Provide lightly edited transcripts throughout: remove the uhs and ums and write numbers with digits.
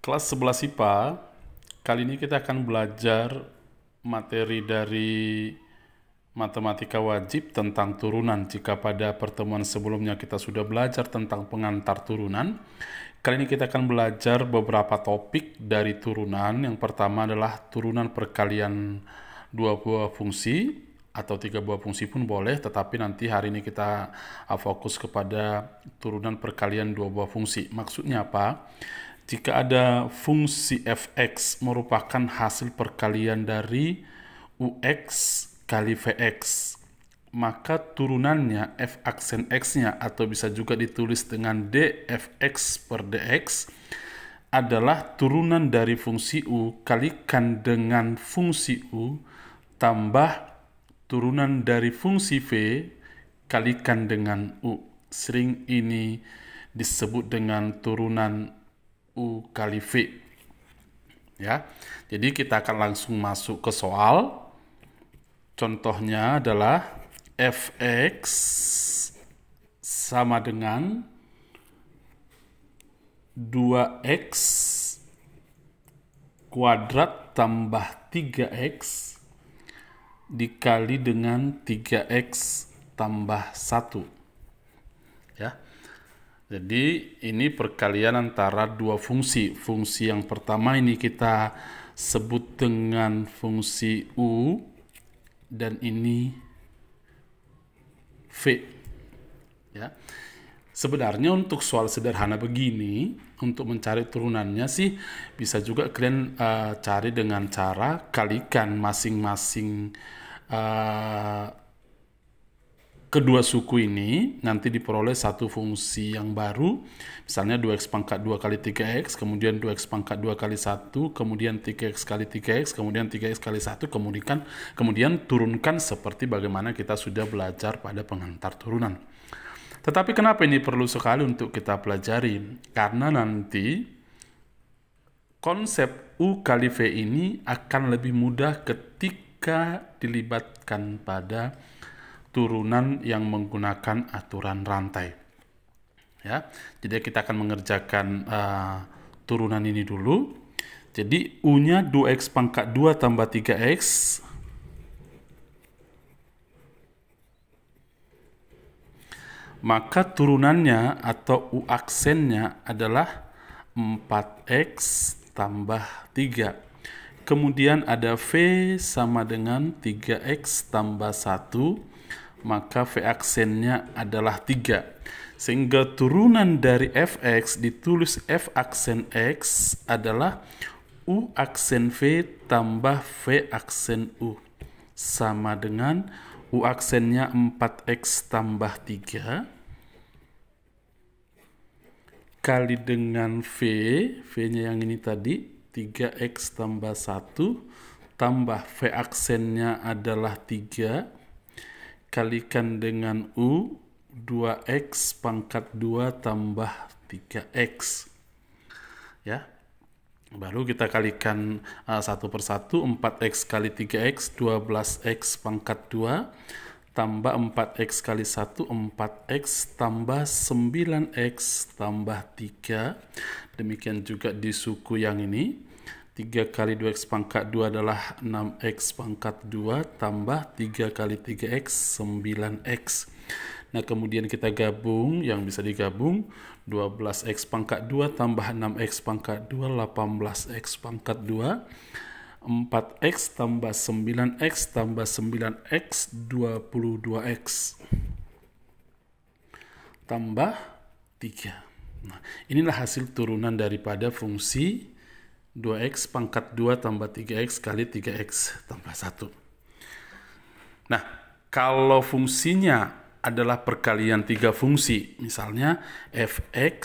Kelas 11 IPA, kali ini kita akan belajar materi dari matematika wajib tentang turunan. Jika pada pertemuan sebelumnya kita sudah belajar tentang pengantar turunan, kali ini kita akan belajar beberapa topik dari turunan. Yang pertama adalah turunan perkalian dua buah fungsi, atau tiga buah fungsi pun boleh, tetapi nanti hari ini kita fokus kepada turunan perkalian dua buah fungsi. Maksudnya apa? Jika ada fungsi fx merupakan hasil perkalian dari ux kali vx, maka turunannya f aksen x-nya, atau bisa juga ditulis dengan dfx per dx, adalah turunan dari fungsi u kalikan dengan fungsi u tambah turunan dari fungsi v kalikan dengan u. Sering ini disebut dengan turunan u kali v. Ya. Jadi kita akan langsung masuk ke soal. Contohnya adalah fx sama dengan 2x kuadrat tambah 3x dikali dengan 3x tambah 1. Ya. Jadi ini perkalian antara dua fungsi. Fungsi yang pertama ini kita sebut dengan fungsi u, dan ini v. Ya. Sebenarnya untuk soal sederhana begini, untuk mencari turunannya sih bisa juga kalian cari dengan cara kalikan masing-masing kedua suku ini, nanti diperoleh satu fungsi yang baru, misalnya 2x pangkat 2 kali 3x, kemudian 2x pangkat 2 kali 1, kemudian 3x kali 3x, kemudian 3x kali 1, kemudian turunkan seperti bagaimana kita sudah belajar pada pengantar turunan. Tetapi kenapa ini perlu sekali untuk kita pelajari? Karena nanti konsep u kali v ini akan lebih mudah ketika dilibatkan pada turunan yang menggunakan aturan rantai. Ya, jadi kita akan mengerjakan turunan ini dulu. Jadi u-nya 2x pangkat 2 tambah 3x maka turunannya atau u aksennya adalah 4x tambah 3. Kemudian ada v sama dengan 3x tambah 1, maka v aksennya adalah 3. Sehingga turunan dari fx ditulis f aksen x adalah u aksen v tambah v aksen u, sama dengan u aksennya 4x tambah 3 kali dengan v-nya yang ini tadi 3x tambah 1 tambah v aksennya adalah 3 kalikan dengan u 2x pangkat 2 tambah 3x. Ya. Baru kita kalikan satu per satu, 4x kali 3x 12x pangkat 2 tambah 4x kali 1 4x tambah 9x tambah 3. Demikian juga di suku yang ini 3 kali 2x pangkat 2 adalah 6x pangkat 2 tambah 3 kali 3x 9x. Nah, kemudian kita gabung, yang bisa digabung 12x pangkat 2 tambah 6x pangkat 2 18x pangkat 2, 4x tambah 9x tambah 9x 22x tambah 3. Nah, inilah hasil turunan daripada fungsi 2x pangkat 2 tambah 3x kali 3x tambah 1. Nah, kalau fungsinya adalah perkalian tiga fungsi, misalnya fx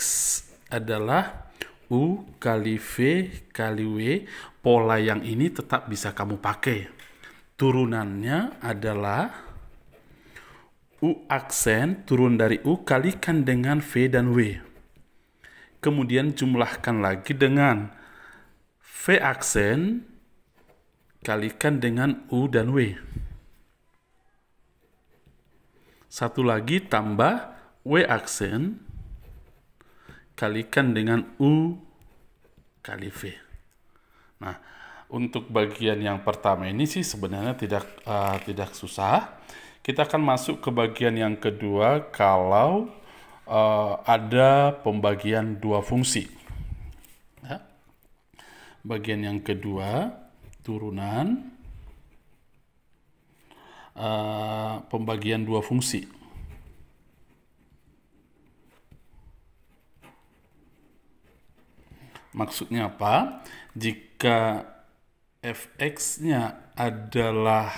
adalah u kali v kali w, pola yang ini tetap bisa kamu pakai. Turunannya adalah u aksen turun dari u kalikan dengan v dan w. Kemudian jumlahkan lagi dengan v aksen kalikan dengan u dan w. Satu lagi tambah w aksen kalikan dengan u kali V. Nah, untuk bagian yang pertama ini sih sebenarnya tidak susah. Kita akan masuk ke bagian yang kedua kalau ada pembagian dua fungsi. Ya. Bagian yang kedua, turunan pembagian dua fungsi. Maksudnya apa? Jika fx-nya adalah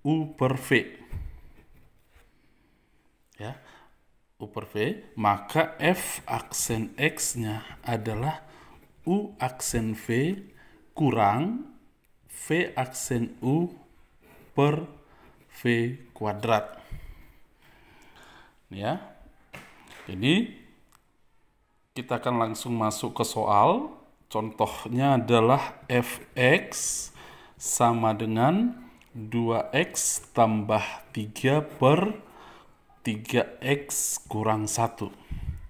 u per v, ya, u per v, maka f aksen x-nya adalah u aksen v kurang v aksen u per v kuadrat. Ya, jadi kita akan langsung masuk ke soal. Contohnya adalah fx sama dengan 2x tambah 3 per 3x kurang 1.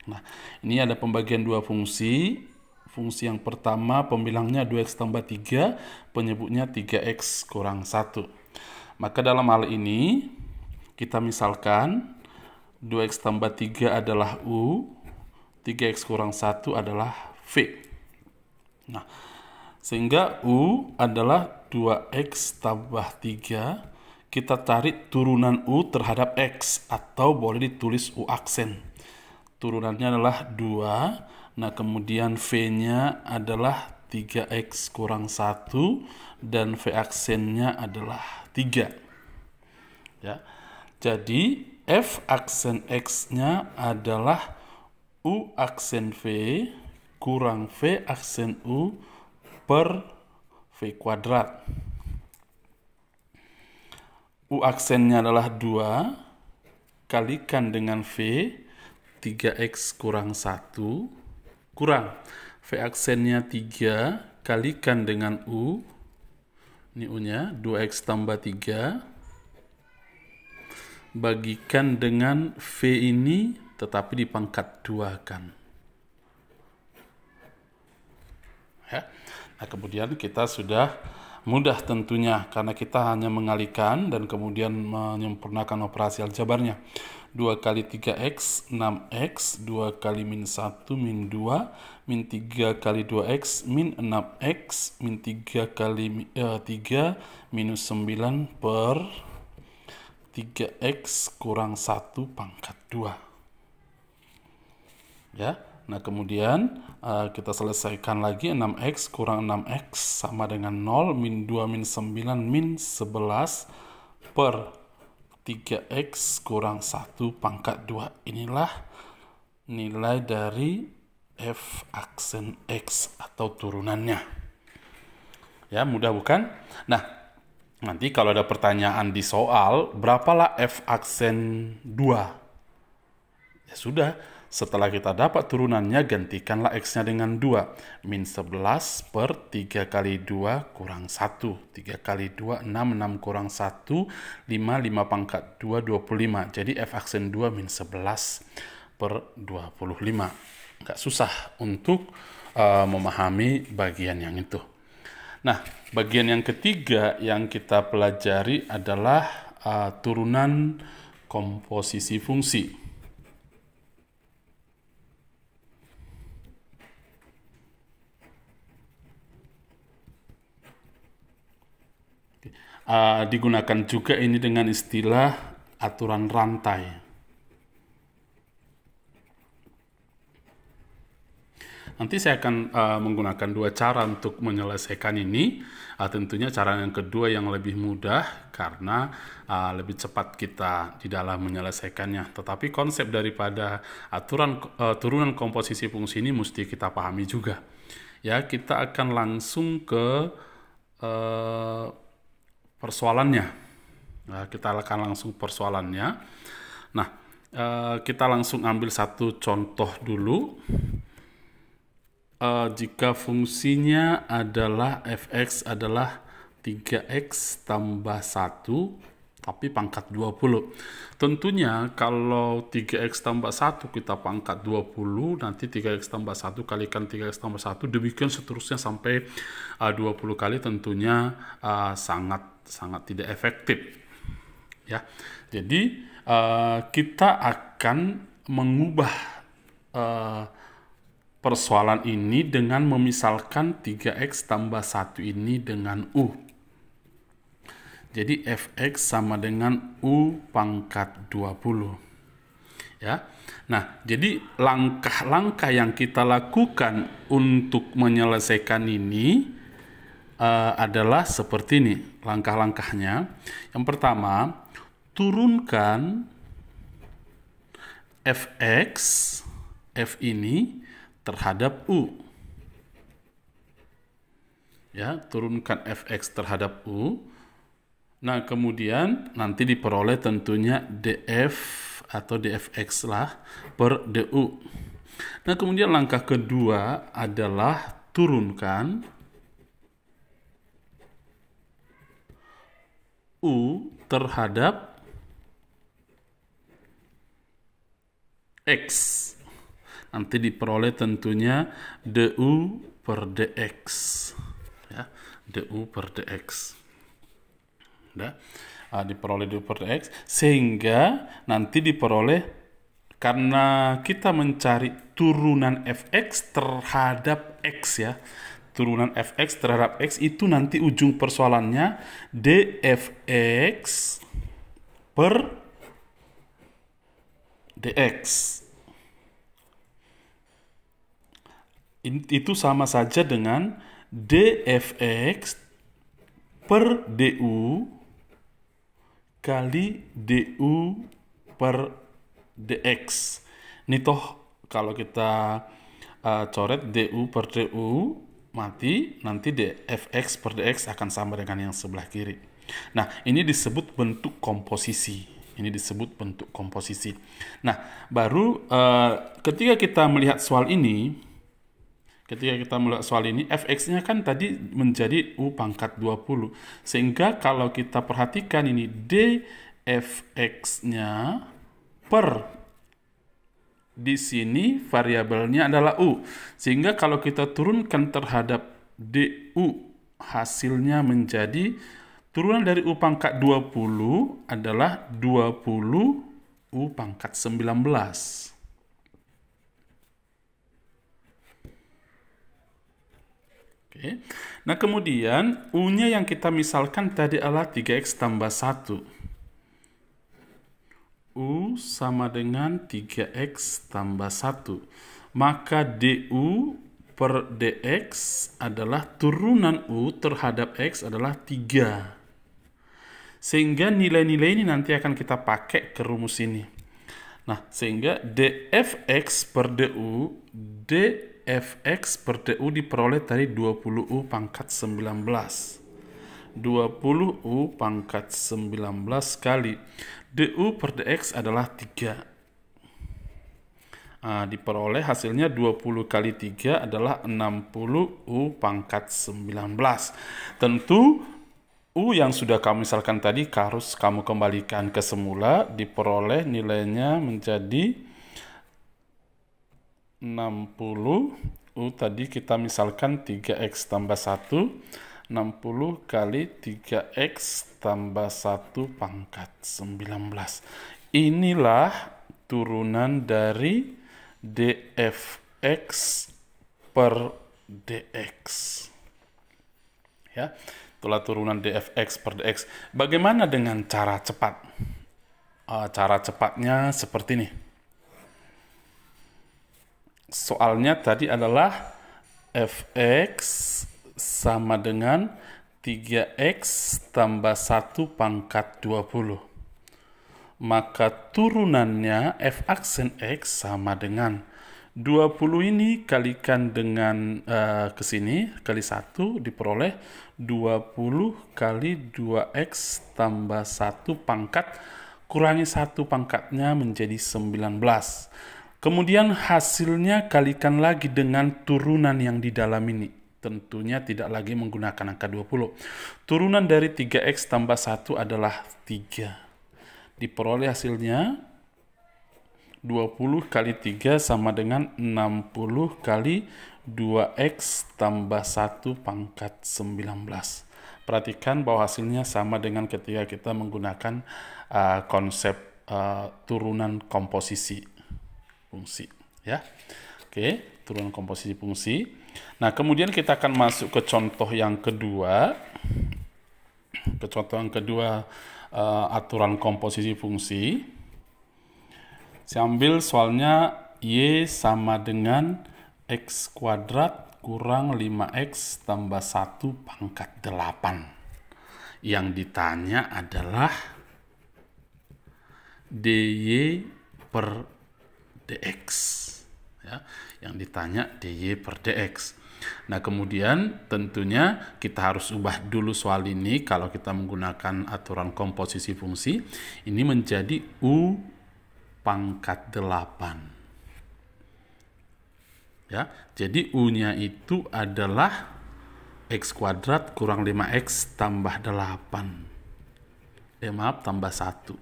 Nah, ini ada pembagian dua fungsi. Fungsi yang pertama pembilangnya 2x tambah 3, penyebutnya 3x kurang 1. Maka dalam hal ini, kita misalkan 2x tambah 3 adalah u, 3x kurang 1 adalah v. Nah, sehingga u adalah 2x tambah 3. Kita tarik turunan u terhadap x, atau boleh ditulis u aksen. Turunannya adalah 2. Nah, kemudian v-nya adalah 3x kurang 1, dan v aksennya adalah 3. Ya. Jadi, f aksen x-nya adalah u aksen v kurang v aksen u per v kuadrat. U aksennya adalah 2, kalikan dengan v, 3x kurang 1, kurang v aksennya 3, kalikan dengan u, ini u-nya, 2x tambah 3, bagikan dengan v ini, tetapi di pangkat 2 kan. Ya. Nah, kemudian kita sudah mudah tentunya, karena kita hanya mengalihkan dan kemudian menyempurnakan operasi aljabarnya. 2 kali 3x, 6x, 2 kali min 1, min 2, min 3 kali 2x, min 6x, min 3 kali 3, minus 9 per 3x kurang 1 pangkat 2. Ya, nah kemudian kita selesaikan lagi. 6x kurang 6x sama dengan 0, min 2 min 9 min 11 per 3x kurang 1 pangkat 2. Inilah nilai dari f aksen x atau turunannya. Ya, mudah bukan? Nah, nanti kalau ada pertanyaan di soal, berapalah f aksen 2? Ya sudah, setelah kita dapat turunannya, gantikanlah x-nya dengan 2. Min 11 per 3 kali 2 kurang 1. 3 kali 2, 6. 6 kurang 1, 5. 5 pangkat 2, 25. Jadi f aksen 2 min 11 per 25. Nggak susah untuk memahami bagian yang itu. Nah, bagian yang ketiga yang kita pelajari adalah turunan komposisi fungsi. Digunakan juga ini dengan istilah aturan rantai. Nanti saya akan menggunakan dua cara untuk menyelesaikan ini. Tentunya cara yang kedua yang lebih mudah karena lebih cepat kita di dalam menyelesaikannya. Tetapi konsep daripada turunan komposisi fungsi ini mesti kita pahami juga. Ya, kita akan langsung ke persoalannya. Nah, kita akan langsung persoalannya. Nah, kita langsung ambil satu contoh dulu. Jika fungsinya adalah fx adalah 3x tambah 1 tapi pangkat 20. Tentunya kalau 3x tambah 1 kita pangkat 20, nanti 3x tambah 1 kalikan 3x tambah 1, demikian seterusnya sampai 20 kali, tentunya sangat tidak efektif. Ya, jadi kita akan mengubah persoalan ini dengan memisalkan 3x tambah 1 ini dengan U. Jadi fx sama dengan U pangkat 20. Ya. Nah, jadi langkah-langkah yang kita lakukan untuk menyelesaikan ini adalah seperti ini langkah-langkahnya. Yang pertama, turunkan fx, f ini terhadap U. Ya, turunkan fx terhadap U. Nah, kemudian nanti diperoleh tentunya df atau dfx lah per du. Nah, kemudian langkah kedua adalah turunkan U terhadap X. Nanti diperoleh tentunya du per dx. Ya, du per dx. Diperoleh du per dx, sehingga nanti diperoleh, karena kita mencari turunan fx terhadap x ya, turunan fx terhadap x itu nanti ujung persoalannya dfx per dx. Itu sama saja dengan dfx per du kali du per dx. Ini toh kalau kita coret du per du mati, nanti dfx per dx akan sama dengan yang sebelah kiri. Nah, ini disebut bentuk komposisi. Ini disebut bentuk komposisi. Nah, baru ketika kita melihat soal ini, fx-nya kan tadi menjadi U pangkat 20. Sehingga kalau kita perhatikan ini dfx-nya per, di sini variabelnya adalah U. Sehingga kalau kita turunkan terhadap du, hasilnya menjadi turunan dari U pangkat 20 adalah 20 U pangkat 19. Oke. Nah, kemudian U-nya yang kita misalkan tadi adalah 3x tambah 1. U sama dengan 3x tambah 1. Maka du per dx adalah turunan U terhadap x adalah 3. Sehingga nilai-nilai ini nanti akan kita pakai ke rumus ini. Nah, sehingga dfx per du, dfx per du diperoleh dari 20U pangkat 19. 20U pangkat 19 kali du per dx adalah 3. Diperoleh hasilnya 20 kali 3 adalah 60U pangkat 19. Tentu U yang sudah kamu misalkan tadi harus kamu kembalikan ke semula, diperoleh nilainya menjadi 60. U tadi kita misalkan 3x tambah 1, 60 kali 3x tambah 1 pangkat 19. Inilah turunan dari dfx per dx. Ya. Itulah turunan dfx per dx. Bagaimana dengan cara cepat? Cara cepatnya seperti ini. Soalnya tadi adalah fx sama dengan 3x tambah 1 pangkat 20. Maka turunannya f aksen x sama dengan 20 ini kalikan dengan ke sini kali 1 diperoleh 20 kali 2x tambah 1 pangkat kurangi 1 pangkatnya menjadi 19. Kemudian hasilnya kalikan lagi dengan turunan yang di dalam ini. tentunya tidak lagi menggunakan angka 20. Turunan dari 3x tambah 1 adalah 3. Diperoleh hasilnya 20 kali 3 sama dengan 60 kali 2x tambah 1 pangkat 19. Perhatikan bahwa hasilnya sama dengan ketika kita menggunakan konsep turunan komposisi fungsi. Ya, oke, turunan komposisi fungsi. Nah, kemudian kita akan masuk ke contoh yang kedua. Aturan komposisi fungsi. Saya ambil soalnya Y sama dengan X kuadrat kurang 5X tambah 1 pangkat 8. Yang ditanya adalah dy per dx. Ya, yang ditanya dy per dx. Nah, kemudian tentunya kita harus ubah dulu soal ini. Kalau kita menggunakan aturan komposisi fungsi, ini menjadi U pangkat 8. Ya, jadi U-nya itu adalah X kuadrat kurang 5X tambah 8. Tambah 1.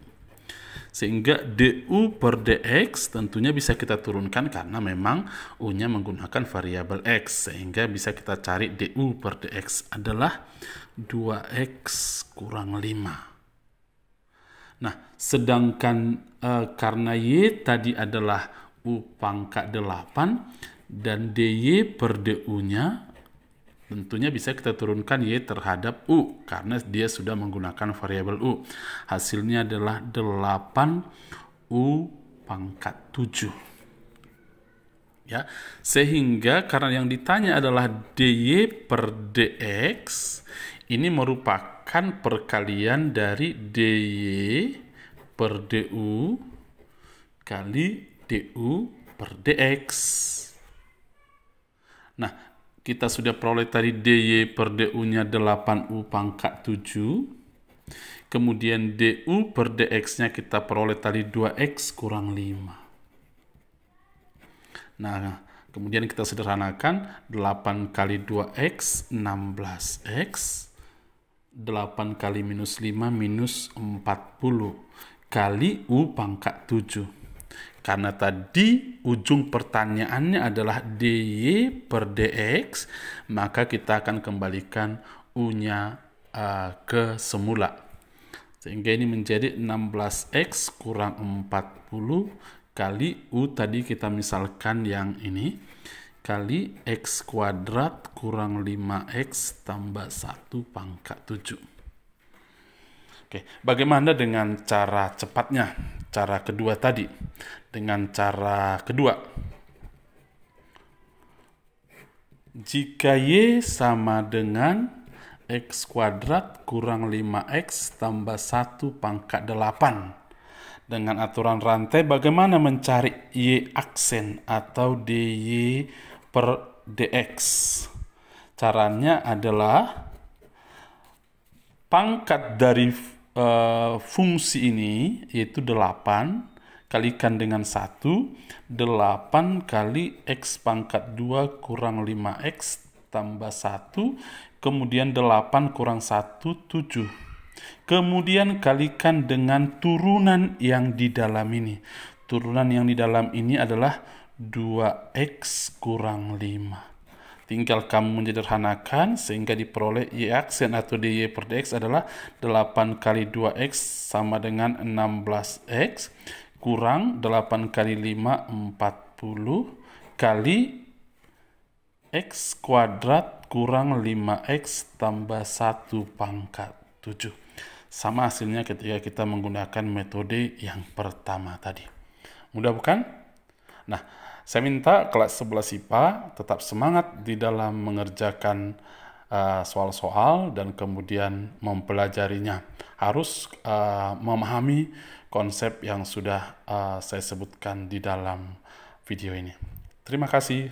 Sehingga du per dx tentunya bisa kita turunkan karena memang u-nya menggunakan variabel x, sehingga bisa kita cari du per dx adalah 2x kurang 5. Nah, sedangkan karena y tadi adalah u pangkat 8 dan dy per du-nya tentunya bisa kita turunkan y terhadap u karena dia sudah menggunakan variabel u. Hasilnya adalah 8 u pangkat 7. Ya, sehingga karena yang ditanya adalah dy per dx, ini merupakan perkalian dari dy per du kali du per dx. Nah, kita sudah peroleh tadi dy per du-nya 8u pangkat 7. Kemudian du per dx-nya kita peroleh tadi 2x kurang 5. Nah, kemudian kita sederhanakan 8 kali 2x 16x. 8 kali minus 5 minus 40 kali u pangkat 7. Karena tadi ujung pertanyaannya adalah dy per dx, maka kita akan kembalikan u-nya ke semula. Sehingga ini menjadi 16x kurang 40 kali u tadi kita misalkan yang ini, kali x kuadrat kurang 5x tambah 1 pangkat 7. Oke, bagaimana dengan cara cepatnya? Cara kedua tadi. Dengan cara kedua, jika y sama dengan x kuadrat kurang 5x tambah 1 pangkat 8. Dengan aturan rantai, bagaimana mencari y aksen atau dy per dx? Caranya adalah pangkat dari fungsi ini, yaitu 8, kalikan dengan 1, 8 kali x pangkat 2 kurang 5x tambah 1, kemudian 8 kurang 1, 7. Kemudian kalikan dengan turunan yang di dalam ini. Turunan yang di dalam ini adalah 2x kurang 5. Tinggal kamu menyederhanakan sehingga diperoleh y aksen atau dy per dx adalah 8 kali 2x sama dengan 16x kurang 8 kali 5 40 kali x kuadrat kurang 5x tambah 1 pangkat 7. Sama hasilnya ketika kita menggunakan metode yang pertama tadi. Mudah bukan? Nah, saya minta kelas 11 IPA tetap semangat di dalam mengerjakan soal-soal dan kemudian mempelajarinya. Harus memahami konsep yang sudah saya sebutkan di dalam video ini. Terima kasih.